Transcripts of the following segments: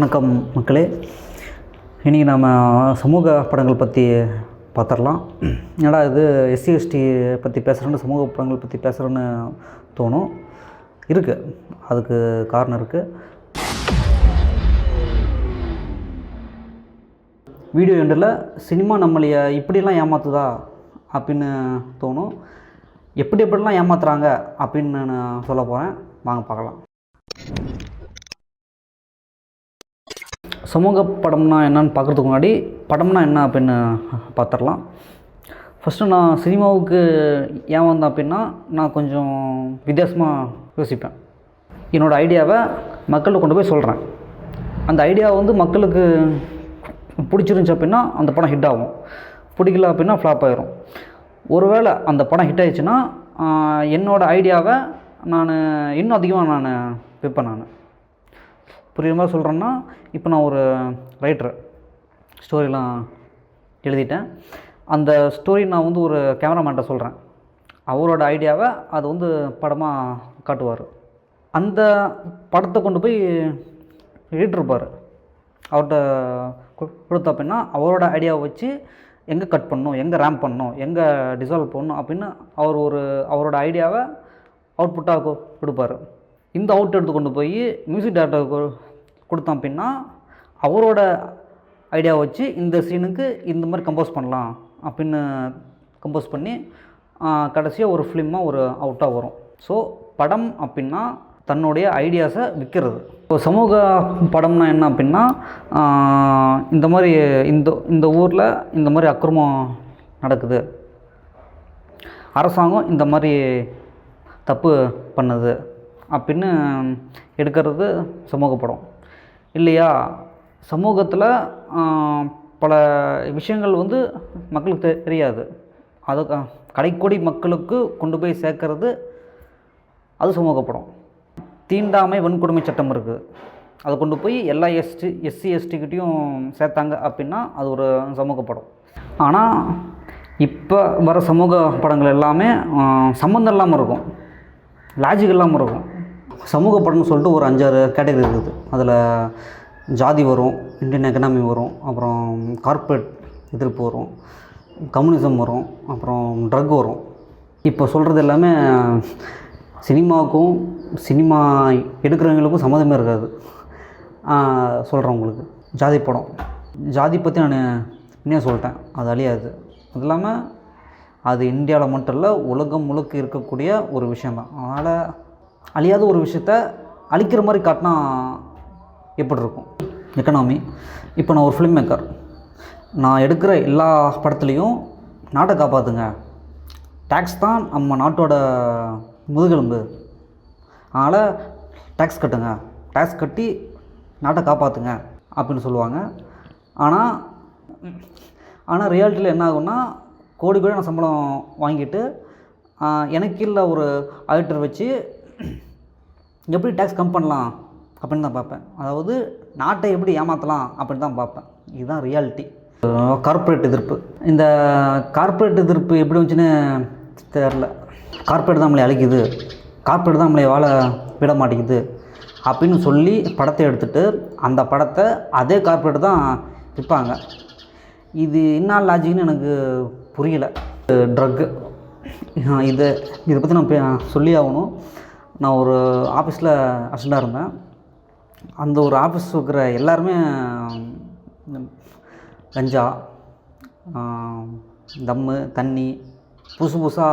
வணக்கம் மக்களே. இன்றைக்கி நம்ம சமூக படங்கள் பற்றி பார்த்துடலாம். ஏன்னா இது எஸ்சி எஸ்டி பற்றி பேசுகிறேன்னு சமூக படங்கள் பற்றி பேசுகிறேன்னு தோணும். இருக்குது, அதுக்கு காரணம் இருக்குது. வீடியோ எண்டில் சினிமா நம்மளைய இப்படிலாம் ஏமாற்றுதா அப்படின்னு தோணும். எப்படிலாம் ஏமாத்துறாங்க அப்படின்னு நான் சொல்ல போகிறேன். வாங்க பார்க்கலாம். சமூக படம்னா என்னன்னு பார்க்குறதுக்கு முன்னாடி படம்னா என்ன அப்படின்னு பார்த்துடலாம். ஃபஸ்ட்டு நான் சினிமாவுக்கு ஏன் வந்தேன் அப்படின்னா, நான் கொஞ்சம் வித்தியாசமாக யோசிப்பேன். என்னோடய ஐடியாவை மக்கள்கிட்ட கொண்டு போய் சொல்கிறேன். அந்த ஐடியா மக்களுக்கு பிடிச்சிருந்துச்சி அப்படின்னா அந்த படம் ஹிட் ஆகும், பிடிக்கல அப்படின்னா ஃப்ளாப் ஆகிரும். ஒருவேளை அந்த படம் ஹிட் ஆகிடுச்சுன்னா என்னோடய ஐடியாவை நான் இன்னும் அதிகமாக நான் விற்பேன். நான் புரியுற மாதிரி சொல்கிறேன்னா, இப்போ நான் ஒரு ரைட்டர், ஸ்டோரிலாம் எழுதிட்டேன். அந்த ஸ்டோரி நான் ஒரு கேமராமேன்ட்ட சொல்கிறேன். அவரோட ஐடியாவை அது படமாக காட்டுவார். அந்த படத்தை கொண்டு போய் எழுதிட்டுருப்பார். அவர்கிட்ட கொடுத்த அப்படின்னா அவரோட ஐடியாவை வச்சு எங்கே கட் பண்ணணும், எங்கே ரேம்ப் பண்ணணும், எங்கே டிசால்வ் பண்ணணும் அப்படின்னு அவரோட ஐடியாவை அவுட்புட்டாக கொடுப்பார். இந்த அவுட் எடுத்து கொண்டு போய் மியூசிக் டைரக்டருக்கு கொடுத்தோம் அப்படின்னா அவரோட ஐடியாவை வச்சு இந்த சீனுக்கு இந்த மாதிரி கம்போஸ் பண்ணலாம் அப்படின்னு கம்போஸ் பண்ணி கடைசியாக ஒரு ஃபிலிமாக ஒரு அவுட்டாக வரும். ஸோ படம் அப்படின்னா தன்னுடைய ஐடியாஸை விற்கிறது. இப்போ சமூக படம்னா என்ன அப்படின்னா, இந்த மாதிரி இந்த ஊரில் இந்த மாதிரி அக்கிரமம் நடக்குது, அரசாங்கம் இந்த மாதிரி தப்பு பண்ணுது அப்படின்னு எடுக்கிறது சமூக படம் இல்லையா. சமூகத்தில் பல விஷயங்கள் மக்களுக்கு தெரியாது, அது கடைக்கோடி மக்களுக்கு கொண்டு போய் சேர்க்கறது அது சமூக படம். தீண்டாமை வன்கொடுமை சட்டம் இருக்குது, அதை கொண்டு போய் எல்லா எஸ்சி எஸ்டிக்கிட்டையும் சேர்த்தாங்க அப்படின்னா அது ஒரு சமூக படம். ஆனால் இப்போ வர சமூக படங்கள் எல்லாமே சம்மந்தம் இல்லாமல் இருக்கும், லாஜிக் இல்லாமல் இருக்கும். சமூக படம்னு சொல்லிட்டு ஒரு 5-6 கேட்டகரி இருக்குது. அதில் ஜாதி வரும், இந்தியன் எக்கனாமி வரும், அப்புறம் கார்ப்பரேட் எதிர்ப்பு வரும், கம்யூனிசம் வரும், அப்புறம் ட்ரக் வரும். இப்போ சொல்கிறது எல்லாமே சினிமாவுக்கும் சினிமா எடுக்கிறவங்களுக்கும் சம்மந்தமே இருக்காது. சொல்கிறேன் உங்களுக்கு. ஜாதி படம், ஜாதி பற்றி நான் இன்னும் சொல்லிட்டேன், அது அழியாது. அது இல்லாமல் அது இந்தியாவில் மட்டும் இல்லை, உலகம் முழுக்க இருக்கக்கூடிய ஒரு விஷயந்தான். அதனால் அழியாத ஒரு விஷயத்த அழிக்கிற மாதிரி காட்டினா எப்படி இருக்கும். எக்கனாமி, இப்போ நான் ஒரு ஃபிலிம் மேக்கர், நான் எடுக்கிற எல்லா படத்துலேயும் நாட்டை காப்பாற்றுங்க, டேக்ஸ் தான் நம்ம நாட்டோட முதுகெலும்பு, அதனால் டேக்ஸ் கட்டுங்க, டேக்ஸ் கட்டி நாட்டை காப்பாற்றுங்க அப்படின்னு சொல்லுவாங்க. ஆனால் ரியாலிட்டியில் என்ன ஆகும்னா, கோடி கோடி நான் சம்பளம் வாங்கிட்டு எனக்கு இல்லை ஒரு ஆடிட்டர் வச்சு எப்படி டேக்ஸ் கம் பண்ணலாம் அப்படின்னு தான் பார்ப்பேன். அதாவது நாட்டை எப்படி ஏமாற்றலாம் அப்படின்னு தான் பார்ப்பேன். இதுதான் ரியாலிட்டி. கார்ப்பரேட் எதிர்ப்பு, இந்த கார்ப்பரேட் எதிர்ப்பு எப்படி வந்துச்சுன்னு தெரில. கார்ப்பரேட் தான் நம்மளை அழிக்குது, கார்ப்பரேட் தான் நம்மளை வாழ விட மாட்டேங்குது அப்படின்னு சொல்லி படத்தை எடுத்துகிட்டு அந்த படத்தை அதே கார்ப்பரேட் தான் விற்பாங்க. இது என்ன லாஜிக்னு எனக்கு புரியலை. ட்ரக்கு, இதை பற்றி நான் சொல்லி ஆகணும். நான் ஒரு ஆஃபீஸில் அசிஸ்டண்டாக இருந்தேன். அந்த ஒரு ஆஃபீஸ் இருக்கிற எல்லாருமே கஞ்சா, தம்மு, தண்ணி, புதுசாக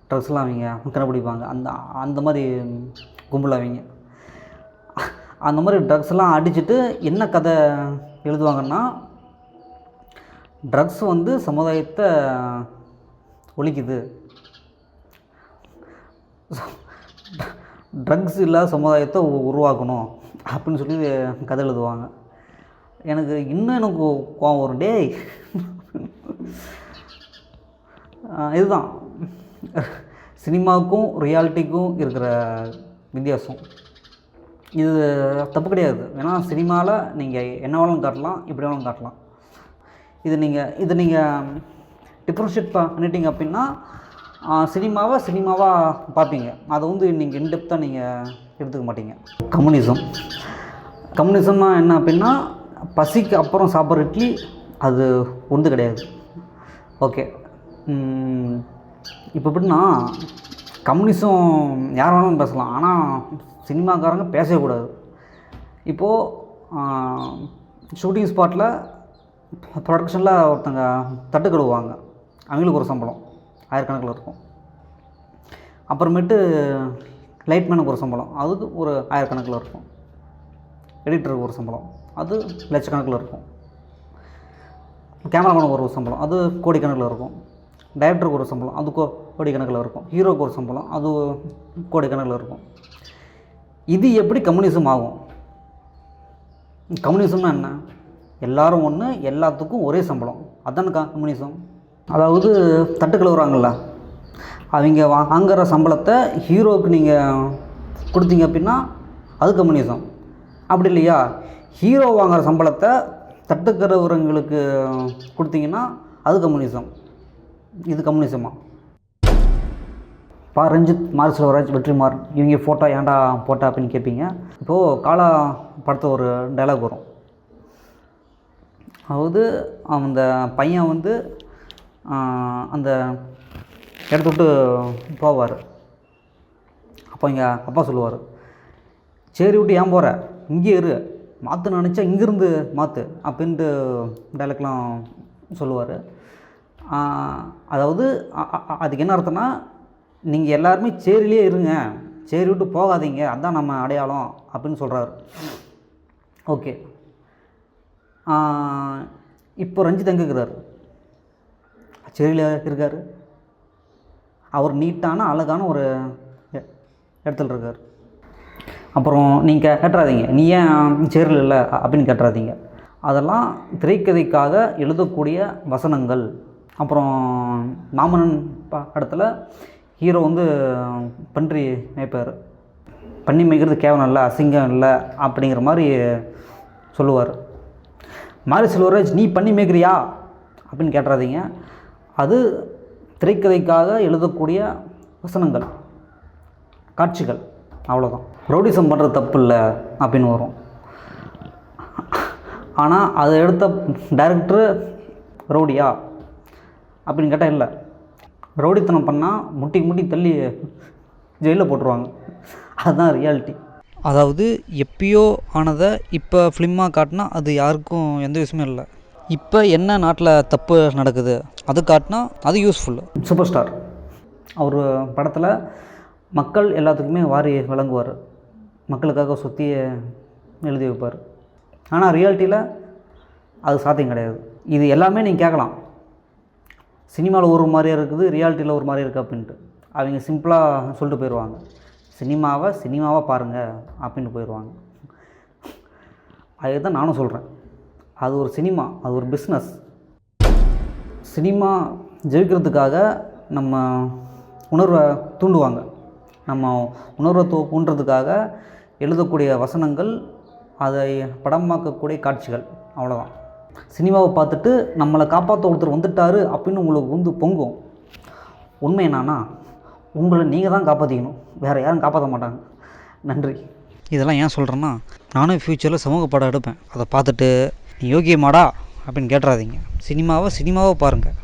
ட்ரக்ஸ்லாம் அவங்க கண்டுபிடிப்பாங்க. அந்த மாதிரி கும்பல் அவங்க. அந்த மாதிரி ட்ரக்ஸ்லாம் அடிச்சுட்டு என்ன கதை எழுதுவாங்கன்னா, ட்ரக்ஸ் சமுதாயத்தை ஒழிக்குது, ட்ரக்ஸ் இல்லாத சமுதாயத்தை உருவாக்கணும் அப்படின்னு சொல்லி கதை எழுதுவாங்க. எனக்கு கோவம் வரும். டேய், இதுதான் சினிமாவுக்கும் ரியாலிட்டிக்கும் இருக்கிற வித்தியாசம். இது தப்பு கிடையாது. ஏன்னா சினிமாவில் நீங்கள் என்ன வேணாலும் காட்டலாம், இப்படி வேணாலும் காட்டலாம். இதை நீங்கள் டிஃப்ரென்ஷியேட் பண்ணிட்டீங்க அப்படின்னா சினிமாவாக பார்ப்பீங்க. அதை நீங்கள் இன்டெப்த்தாக நீங்கள் எடுத்துக்க மாட்டீங்க. கம்யூனிசம், கம்யூனிசம்னா என்ன அப்படின்னா பசிக்கு அப்புறம் சாப்பிட்ற இட்லி அது ஒன்று கிடையாது. ஓகே, இப்போ எப்படின்னா கம்யூனிசம் யார் வேணாலும் பேசலாம், ஆனால் சினிமாக்காரங்க பேசவே கூடாது. இப்போது ஷூட்டிங் ஸ்பாட்டில் ப்ரொடக்ஷனில் ஒருத்தங்க தட்டு கழுவுவாங்க, அவங்களுக்கு ஒரு சம்பளம் ஆயிரக்கணக்கில் இருக்கும். அப்புறமேட்டு லைட்மேனுக்கு ஒரு சம்பளம், அதுக்கு ஒரு ஆயிரக்கணக்கில் இருக்கும். எடிட்டருக்கு ஒரு சம்பளம், அது லட்சக்கணக்கில் இருக்கும். கேமராமேனுக்கு ஒரு சம்பளம், அது கோடிக்கணக்கில் இருக்கும். டைரக்டருக்கு ஒரு சம்பளம், அது கோடிக்கணக்கில் இருக்கும். ஹீரோவுக்கு ஒரு சம்பளம், அது கோடிக்கணக்கில் இருக்கும். இது எப்படி கம்யூனிசம் ஆகும்? கம்யூனிசம்னா என்ன? எல்லோரும் ஒன்று, எல்லாத்துக்கும் ஒரே சம்பளம், அதுதானே கம்யூனிசம். அதாவது தட்டு கழுவுறாங்கள்ல, அவங்க வாங்குகிற சம்பளத்தை ஹீரோவுக்கு நீங்கள் கொடுத்தீங்க அப்படின்னா அது கம்யூனிசம். அப்படி இல்லையா, ஹீரோ வாங்குகிற சம்பளத்தை தட்டுக்கிறவங்களுக்கு கொடுத்தீங்கன்னா அது கம்யூனிசம். இது கம்யூனிசமா? ரஞ்சித், மாரி செல்வராஜ், வெற்றிமாறன் இவங்க ஃபோட்டோ ஏன்டா போட்டா அப்படின்னு கேட்பீங்க. இப்போது காலா படத்தை ஒரு டைலாக் வரும். அதாவது அந்த பையன் வந்து அந்த இடத்த விட்டு போவார். அப்போ எங்கள் அப்பா சொல்லுவார், சரி விட்டு ஏன் போகிற, இங்கே இரு, மாற்று நினச்சா இங்கேருந்து மாற்று அப்படின்ட்டு டைலாக்லாம் சொல்லுவார். அதாவது அதுக்கு என்ன அர்த்தம்னா, நீங்கள் எல்லாருமே சேரிலே இருங்க, சேரி விட்டு போகாதீங்க, அதுதான் நம்ம அடையாளம் அப்படின்னு சொல்கிறாரு. ஓகே, இப்போ ரஞ்சித் எங்கே இருக்கிறார்? சேரியில் இருக்கார். அவர் நீட்டான அழகான ஒரு இடத்துல இருக்கார். அப்புறம் நீங்கள் கேட்டுறாதீங்க, நீ ஏன் சேரில் இல்லை அப்படின்னு கேட்டுறாதீங்க. அதெல்லாம் திரைக்கதைக்காக எழுதக்கூடிய வசனங்கள். அப்புறம் மாமன்னன் படத்தில் ஹீரோ வந்து பன்றி மேய்ப்பார். பண்ணி மேய்க்கிறது கேவலம் இல்லை, அசிங்கம் இல்லை அப்படிங்கிற மாதிரி சொல்லுவார். மாரி செல்வராஜ் நீ பண்ணி மேய்க்கிறியா அப்படின்னு கேட்டுறாதீங்க. அது திரைக்கதைக்காக எழுதக்கூடிய வசனங்கள், காட்சிகள், அவ்வளோதான். ரவுடிசம் பண்ணுறது தப்பு இல்லை அப்படின்னு வரும். ஆனால் அதை எடுத்த டைரக்டரு ரவுடியா அப்படின்னு கேட்டால் இல்லை. ரவுடித்தனம் பண்ணால் முட்டி தள்ளி ஜெயிலில் போட்டுருவாங்க. அதுதான் ரியாலிட்டி. அதாவது எப்பயோ ஆனதை இப்போ ஃபிலிமாக காட்டினா அது யாருக்கும் எந்த விஷயமும் இல்லை. இப்போ என்ன நாட்டில் தப்பு நடக்குது அது காட்டினா அது யூஸ்ஃபுல்லு. சூப்பர் ஸ்டார் அவர் படத்தில் மக்கள் எல்லாத்துக்குமே வாரி வழங்குவார், மக்களுக்காக சுற்றி எழுதி வைப்பார். ஆனால் ரியாலிட்டியில் அது சாத்தியம் கிடையாது. இது எல்லாமே நீங்கள் கேட்கலாம், சினிமாவில் ஒரு மாதிரியாக இருக்குது, ரியாலிட்டியில் ஒரு மாதிரி இருக்குது அப்படின்ட்டு. அவங்க சிம்பிளாக சொல்லிட்டு போயிடுவாங்க, சினிமாவை பாருங்கள் அப்படின்ட்டு போயிடுவாங்க. அதுதான் நானும் சொல்கிறேன், அது ஒரு சினிமா, அது ஒரு பிஸ்னஸ். சினிமா ஜெயிக்கிறதுக்காக நம்ம உணர்வை தூண்டுவாங்க, நம்ம உணர்வை தூண்டுறதுக்காக எழுதக்கூடிய வசனங்கள், அதை படமாக்கக்கூடிய காட்சிகள், அவ்வளோதான். சினிமாவை பார்த்துட்டு நம்மளை காப்பாற்ற ஒருத்தர் வந்துட்டார் அப்படின்னு உங்களுக்கு வந்து பொங்கும். உண்மை என்னன்னா, உங்களை நீங்கள் தான் காப்பாற்றிக்கணும், வேறு யாரும் காப்பாற்ற மாட்டாங்க. நன்றி. இதெல்லாம் ஏன் சொல்கிறேன்னா, நானும் ஃப்யூச்சரில் சமூக படம் எடுப்பேன். அதை பார்த்துட்டு நீ யோகியமாடா அப்படின்னு கேட்டுறாதீங்க. சினிமாவை பாருங்கள்.